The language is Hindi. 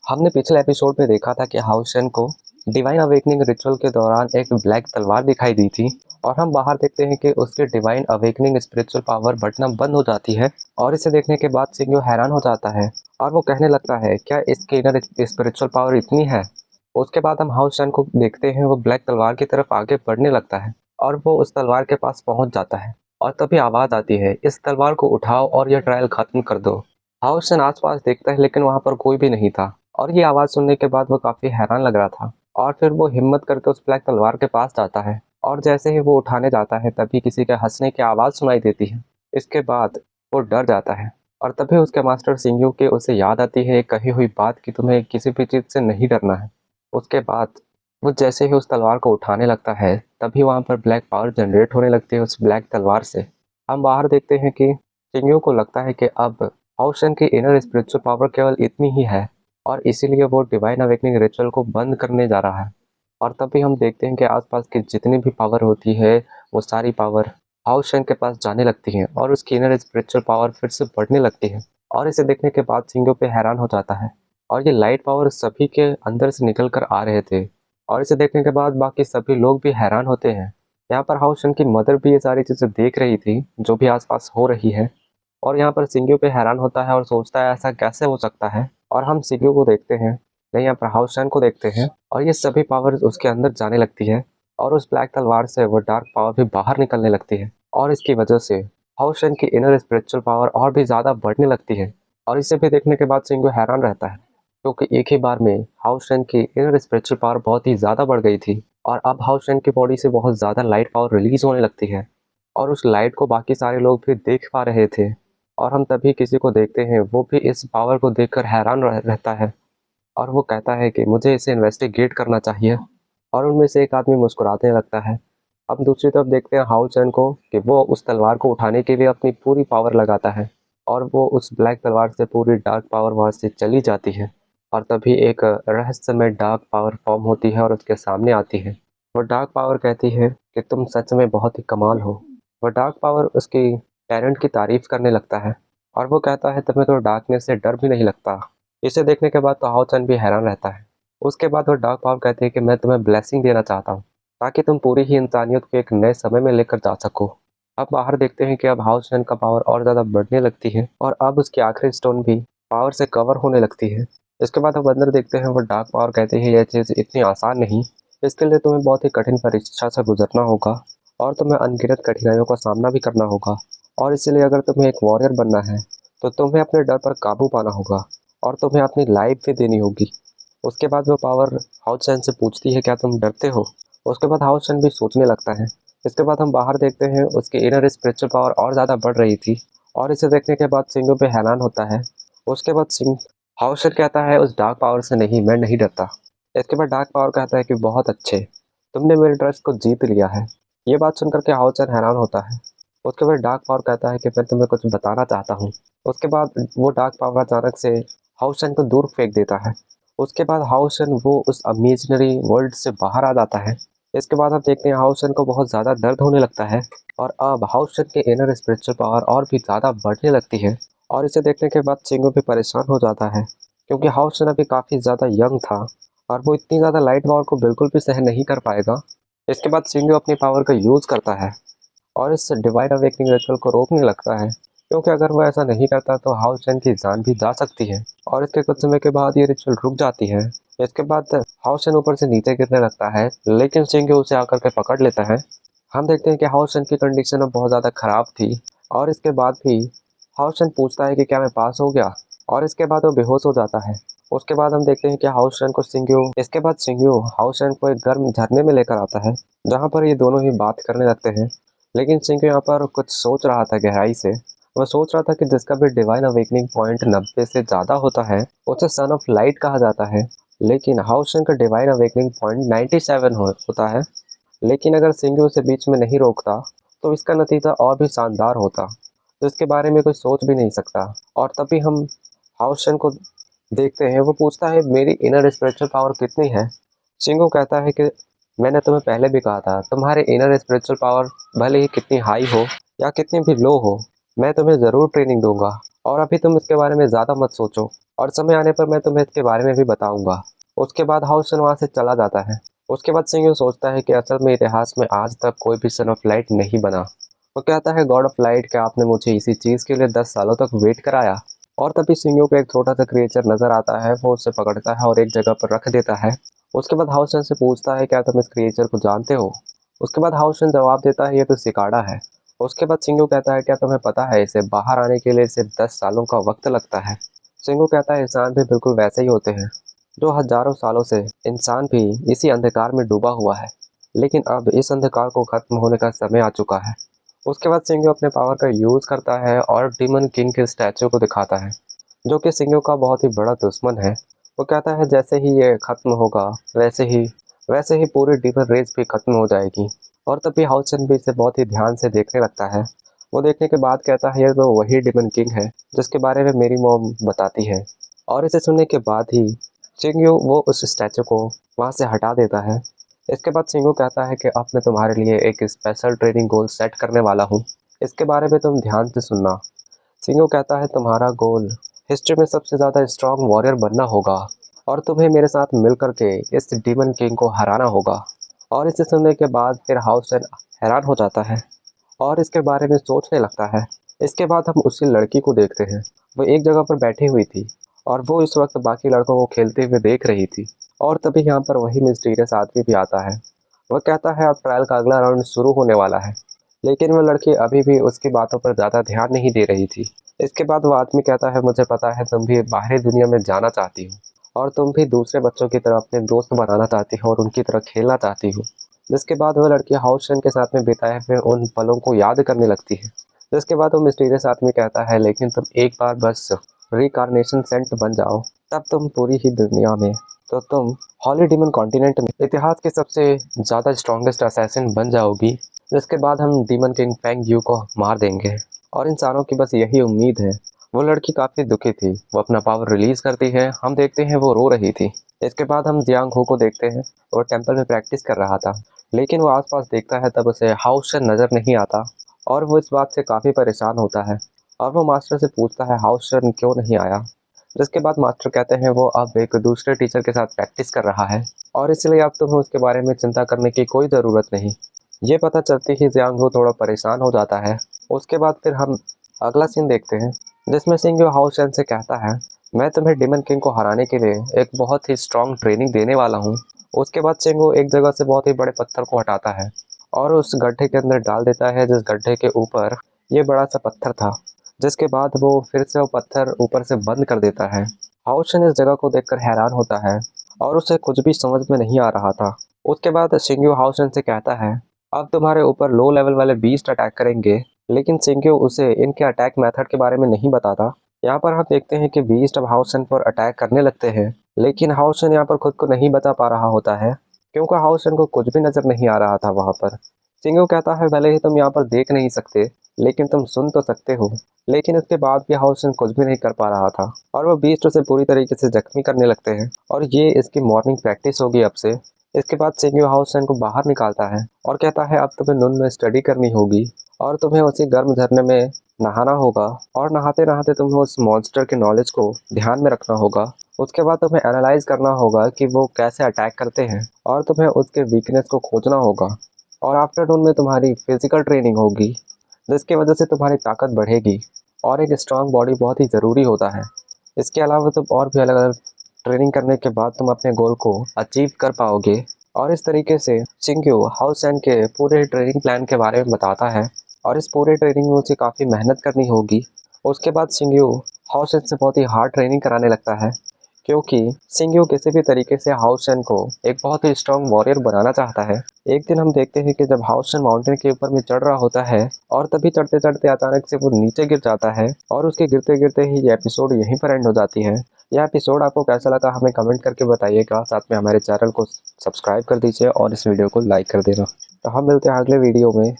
हमने पिछले एपिसोड में देखा था कि हाउसेन को डिवाइन अवेकनिंग रिचुअल के दौरान एक ब्लैक तलवार दिखाई दी थी और हम बाहर देखते हैं कि उसकी डिवाइन अवेकनिंग स्पिरिचुअल पावर बढ़ना बंद हो जाती है। और इसे देखने के बाद सिंग्यू हैरान हो जाता है और वो कहने लगता है, क्या इसकी इनर स्पिरिचुअल पावर इतनी है? उसके बाद हम हाउसेन को देखते हैं, वो ब्लैक तलवार की तरफ आगे बढ़ने लगता है और वो उस तलवार के पास पहुंच जाता है। और तभी आवाज आती है, इस तलवार को उठाओ और यह ट्रायल खत्म कर दो। हाउसेन आसपास देखता है लेकिन वहां पर कोई भी नहीं था और ये आवाज़ सुनने के बाद वो काफ़ी हैरान लग रहा था। और फिर वो हिम्मत करके उस ब्लैक तलवार के पास जाता है और जैसे ही वो उठाने जाता है तभी किसी के हंसने की आवाज़ सुनाई देती है। इसके बाद वो डर जाता है और तभी उसके मास्टर सिंग्यू के उसे याद आती है एक कही हुई बात कि तुम्हें किसी भी चीज़ से नहीं डरना है। उसके बाद वो जैसे ही उस तलवार को उठाने लगता है तभी वहाँ पर ब्लैक पावर जनरेट होने लगती है उस ब्लैक तलवार से। हम बाहर देखते हैं कि सिंग्यू को लगता है कि अब हाउसेन की इनर स्पिरिचुअल पावर केवल इतनी ही है और इसीलिए वो डिवाइन अवेकनिंग रिचुअल को बंद करने जा रहा है। और तभी हम देखते हैं कि आसपास की जितनी भी पावर होती है वो सारी पावर हाउसेन के पास जाने लगती है और उसकी इनर स्पिरिचुअल पावर फिर से बढ़ने लगती है। और इसे देखने के बाद सिंगो पे हैरान हो जाता है और ये लाइट पावर सभी के अंदर से निकल कर आ रहे थे। और इसे देखने के बाद बाकी सभी लोग भी हैरान होते हैं। यहाँ पर हाउसेन की मदर भी ये सारी चीज़ें देख रही थी जो भी आसपास हो रही है। और यहाँ पर सिंग्यू पे हैरान होता है और सोचता है ऐसा कैसे हो सकता है। और हम सिंग्यू को देखते हैं, नहीं यहाँ पर हाउसेन को देखते हैं और ये सभी पावर उसके अंदर जाने लगती है और उस ब्लैक तलवार से वो डार्क पावर भी बाहर निकलने लगती है। और इसकी वजह से हाउसेन की इनर स्पिरिचुअल पावर और भी ज़्यादा बढ़ने लगती है। और इसे भी देखने के बाद सिंग्यू हैरान रहता है क्योंकि एक ही बार में हाउसेन की इनर स्पिरिचुअल पावर बहुत ही ज़्यादा बढ़ गई थी और अब हाउसेन की बॉडी से बहुत ज़्यादा लाइट पावर रिलीज होने लगती है और उस लाइट को बाकी सारे लोग भी देख पा रहे थे। और हम तभी किसी को देखते हैं, वो भी इस पावर को देखकर हैरान रहता है और वो कहता है कि मुझे इसे इन्वेस्टिगेट करना चाहिए। और उनमें से एक आदमी मुस्कुराने लगता है। अब दूसरी तरफ देखते हैं हाउ चैन को कि वो उस तलवार को उठाने के लिए अपनी पूरी पावर लगाता है और वो उस ब्लैक तलवार से पूरी डार्क पावर वहाँ से चली जाती है। और तभी एक रहस्यमय डार्क पावर फॉर्म होती है और उसके सामने आती है। वो डार्क पावर कहती है कि तुम सच में बहुत ही कमाल हो। वो डार्क पावर उसकी पेरेंट की तारीफ करने लगता है और वो कहता है तुम्हें तो डार्कनेस से डर भी नहीं लगता। इसे देखने के बाद तो हाउ चैन भी हैरान रहता है। उसके बाद वो डार्क पावर कहती है कि मैं तुम्हें ब्लेसिंग देना चाहता हूँ ताकि तुम पूरी ही इंसानियत को एक नए समय में लेकर जा सको। अब बाहर देखते हैं कि अब हाउस चैन का पावर और ज़्यादा बढ़ने लगती है और अब उसकी आखिरी स्टोन भी पावर से कवर होने लगती है। इसके बाद हम अंदर देखते हैं, वो डार्क पावर कहती है यह चीज़ इतनी आसान नहीं, इसके लिए तुम्हें बहुत ही कठिन परीक्षा से गुजरना होगा और तुम्हें अनगिनत कठिनाइयों का सामना भी करना होगा। और इसीलिए अगर तुम्हें एक वॉरियर बनना है तो तुम्हें अपने डर पर काबू पाना होगा और तुम्हें अपनी लाइफ भी देनी होगी। उसके बाद वो पावर हाउस चैन से पूछती है, क्या तुम डरते हो? उसके बाद हाउस चैन भी सोचने लगता है। इसके बाद हम बाहर देखते हैं, उसकी इनर स्पिरिचुअल पावर और ज़्यादा बढ़ रही थी और इसे देखने के बाद सिंगो पे हैरान होता है। उसके बाद सिंह हाउस चैन कहता है उस डार्क पावर से नहीं, मैं नहीं डरता। इसके बाद डार्क पावर कहता है कि बहुत अच्छे, तुमने मेरे ट्रस्ट को जीत लिया है। ये बात सुनकर के हाउस चैन हैरान होता है। उसके बाद डार्क पावर कहता है कि मैं तुम्हें कुछ बताना चाहता हूँ। उसके बाद वो डार्क पावर अचानक से हाउस चैन को दूर फेंक देता है। उसके बाद हाउस चैन वो उस इमेजिनरी वर्ल्ड से बाहर आ जाता है। इसके बाद हम देखते हैं हाउस चैन को बहुत ज़्यादा दर्द होने लगता है और अब हाउस चैन के इनर स्पिरिचुअल पावर और भी ज़्यादा बढ़ने लगती है। और इसे देखने के बाद चिंगू भी परेशान हो जाता है क्योंकि हाउस चैन अभी काफ़ी ज़्यादा यंग था और वो इतनी ज़्यादा लाइट पावर को बिल्कुल भी सहन नहीं कर पाएगा। इसके बाद चिंगू अपनी पावर का यूज़ करता है और इस डिवाइन अवेकनिंग रिचुअल को रोकने लगता है क्योंकि अगर वो ऐसा नहीं करता तो हाउस चैन की जान भी जा सकती है। और इसके कुछ समय के बाद ये रिचुअल रुक जाती है। इसके बाद हाउस चैन ऊपर से नीचे गिरने लगता है लेकिन चिंगू उसे आकर के पकड़ लेता है। हम देखते हैं कि हाउस चैन की कंडीशन अब बहुत ज़्यादा ख़राब थी और इसके बाद भी हाउस चैन पूछता है कि क्या मैं पास हो गया, और इसके बाद वो बेहोश हो जाता है। उसके बाद हम देखते हैं कि हाउस चैन को सिंग्यू हाउस चैन को एक गर्म झरने में लेकर आता है जहाँ पर ये दोनों ही बात करने लगते हैं। लेकिन सिंह यहाँ पर कुछ सोच रहा था गहराई से। वह सोच रहा था कि जिसका भी डिवाइन अवेकनिंग पॉइंट 90 से ज़्यादा होता है उसे सन ऑफ लाइट कहा जाता है, लेकिन हाउसन का डिवाइन अवेकनिंग पॉइंट 97 होता है। लेकिन अगर सिंह उसे बीच में नहीं रोकता तो इसका नतीजा और भी शानदार होता, तो इसके बारे में कोई सोच भी नहीं सकता। और तभी हम हाउसन को देखते हैं, वो पूछता है मेरी इनर स्पिरिचुअल पावर कितनी है? सिंगो कहता है कि मैंने तुम्हें पहले भी कहा था, तुम्हारी इनर स्पिरिचुअल पावर भले ही कितनी हाई हो या कितनी भी लो हो, मैं तुम्हें ज़रूर ट्रेनिंग दूंगा और अभी तुम इसके बारे में ज़्यादा मत सोचो और समय आने पर मैं तुम्हें इसके बारे में भी बताऊंगा। उसके बाद हाउसन वहाँ से चला जाता है। उसके बाद सिंह सोचता है कि असल में इतिहास में आज तक कोई भी सन ऑफ लाइट नहीं बना। वो कहता है, गॉड ऑफ लाइट, क्या आपने मुझे इसी चीज़ के लिए 10 सालों तक वेट कराया? और तभी सिंह को एक छोटा सा क्रिएचर नजर आता है। वो उसे पकड़ता है और एक जगह पर रख देता है। उसके बाद हाउसन से पूछता है, क्या तुम इस क्रिएचर को जानते हो? उसके बाद हाउसन जवाब देता है, ये तो सिकाड़ा है। उसके बाद सिंह कहता है, क्या तुम्हें पता है इसे बाहर आने के लिए सिर्फ 10 सालों का वक्त लगता है? सिंह कहता है, इंसान भी बिल्कुल वैसे ही होते हैं, जो हजारों सालों से इंसान भी इसी अंधकार में डूबा हुआ है, लेकिन अब इस अंधकार को खत्म होने का समय आ चुका है। उसके बाद सिंह अपने पावर का यूज करता है और डीमन किंग के स्टैचू को दिखाता है, जो कि सिंह का बहुत ही बड़ा दुश्मन है। वो कहता है, जैसे ही ये खत्म होगा वैसे ही पूरी डीमन रेस भी खत्म हो जाएगी। और तभी हाउसन भी इसे बहुत ही ध्यान से देखने लगता है। वो देखने के बाद कहता है, ये तो वही डीमन किंग है जिसके बारे में मेरी मॉम बताती है। और इसे सुनने के बाद ही चिंगू वो उस स्टैचू को वहाँ से हटा देता है। इसके बाद चिंगू कहता है कि अब मैं तुम्हारे लिए एक स्पेशल ट्रेनिंग गोल सेट करने वाला हूँ। इसके बारे में तुम ध्यान से सुनना। चिंगू कहता है, तुम्हारा गोल हिस्ट्री में सबसे ज़्यादा स्ट्रॉन्ग वॉरियर बनना होगा और तुम्हें मेरे साथ मिल करके इस डीमन किंग को हराना होगा। और इसे सुनने के बाद फिर हाउसन हैरान हो जाता है और इसके बारे में सोचने लगता है। इसके बाद हम उसी लड़की को देखते हैं। वो एक जगह पर बैठी हुई थी और वो इस वक्त बाकी लड़कों को खेलते हुए देख रही थी। और तभी यहाँ पर वही मिस्टीरियस आदमी भी आता है। वह कहता है, अब ट्रायल का अगला राउंड शुरू होने वाला है, लेकिन वह लड़की अभी भी उसकी बातों पर ज़्यादा ध्यान नहीं दे रही थी। इसके बाद वो आदमी कहता है, मुझे पता है तुम भी बाहरी दुनिया में जाना चाहती हो और तुम भी दूसरे बच्चों की तरह अपने दोस्त बनाना चाहती हो और उनकी तरह खेलना चाहती हो। जिसके बाद वह लड़की हाउसन के साथ में बिताए हुए उन पलों को याद करने लगती है। जिसके बाद वो मिस्टीरियस आदमी कहता है, लेकिन तुम एक बार बस रिकार्नेशन सेंट बन जाओ, तब तुम पूरी ही दुनिया में, तो तुम हॉली डीमन कॉन्टिनेंट में इतिहास के सबसे ज़्यादा स्ट्रॉन्गेस्ट असैसिन बन जाओगी। जिसके बाद हम डीमन किंग फेंग यू को मार देंगे और इंसानों की बस यही उम्मीद है। वो लड़की काफ़ी दुखी थी। वो अपना पावर रिलीज करती है। हम देखते हैं वो रो रही थी। इसके बाद हम जियांग हो को देखते हैं। वो टेंपल में प्रैक्टिस कर रहा था, लेकिन वो आसपास देखता है तब उसे हाउसन नज़र नहीं आता और वो इस बात से काफ़ी परेशान होता है और वो मास्टर से पूछता है, हाउसन क्यों नहीं आया? जिसके बाद मास्टर कहते हैं, वो अब एक दूसरे टीचर के साथ प्रैक्टिस कर रहा है और इसलिए अब तुम्हें उसके बारे में चिंता करने की कोई ज़रूरत नहीं। ये पता चलते ही जियांग हो थोड़ा परेशान हो जाता है। उसके बाद फिर हम अगला सीन देखते हैं, जिसमें सिंह हाउसन से कहता है, मैं तुम्हें डीमन किंग को हराने के लिए एक बहुत ही स्ट्रॉन्ग ट्रेनिंग देने वाला हूँ। उसके बाद सिंह एक जगह से बहुत ही बड़े पत्थर को हटाता है और उस गड्ढे के अंदर डाल देता है, जिस गड्ढे के ऊपर ये बड़ा सा पत्थर था। जिसके बाद वो फिर से वो पत्थर ऊपर से बंद कर देता है। हाउसन इस जगह को देखकर हैरान होता है और उसे कुछ भी समझ में नहीं आ रहा था। उसके बाद सिंह हाउसन से कहता है, अब तुम्हारे ऊपर लो लेवल वाले बीस्ट अटैक करेंगे, लेकिन सिंह उसे इनके अटैक मेथड के बारे में नहीं बताता। यहाँ पर हम देखते हैं कि बीस्ट अब हाउसन पर अटैक करने लगते हैं, लेकिन हाउसन यहाँ पर खुद को नहीं बचा पा रहा होता है, क्योंकि हाउसन को कुछ भी नजर नहीं आ रहा था वहाँ पर। सिंह कहता है, भले ही तुम यहाँ पर देख नहीं सकते, लेकिन तुम सुन तो सकते हो। लेकिन उसके बाद भी हाउसन कुछ भी नहीं कर पा रहा था और वो बीस्ट उसे पूरी तरीके से जख्मी करने लगते हैं और ये इसकी मॉर्निंग प्रैक्टिस होगी अब से। इसके बाद सिंह हाउसन को बाहर निकालता है और कहता है, अब तुम्हें नून में स्टडी करनी होगी और तुम्हें उसी गर्म झरने में नहाना होगा और नहाते नहाते तुम्हें उस मॉन्स्टर के नॉलेज को ध्यान में रखना होगा। उसके बाद तुम्हें एनालाइज करना होगा कि वो कैसे अटैक करते हैं और तुम्हें उसके वीकनेस को खोजना होगा। और आफ्टरनून में तुम्हारी फिजिकल ट्रेनिंग होगी, जिसकी वजह से तुम्हारी ताकत बढ़ेगी और एक स्ट्रांग बॉडी बहुत ही ज़रूरी होता है। इसके अलावा तुम और भी अलग अलग ट्रेनिंग करने के बाद तुम अपने गोल को अचीव कर पाओगे। और इस तरीके से चिंग्यू हाउसन के पूरे ट्रेनिंग प्लान के बारे में बताता है और इस पूरे ट्रेनिंग में उसे काफ़ी मेहनत करनी होगी। उसके बाद चिंग्यू हाउसन से बहुत ही हार्ड ट्रेनिंग कराने लगता है, क्योंकि चिंग्यू किसी भी तरीके से हाउसन को एक बहुत ही स्ट्रॉन्ग वॉरियर बनाना चाहता है। एक दिन हम देखते हैं कि जब हाउसन माउंटेन के ऊपर में चढ़ रहा होता है और तभी चढ़ते चढ़ते अचानक से वो नीचे गिर जाता है और उसके गिरते गिरते ही ये एपिसोड यहीं पर एंड हो जाती है। यह एपिसोड आपको कैसा लगा हमें कमेंट करके बताइएगा। साथ में हमारे चैनल को सब्सक्राइब कर दीजिए और इस वीडियो को लाइक कर देना। तो हम मिलते हैं अगले वीडियो में।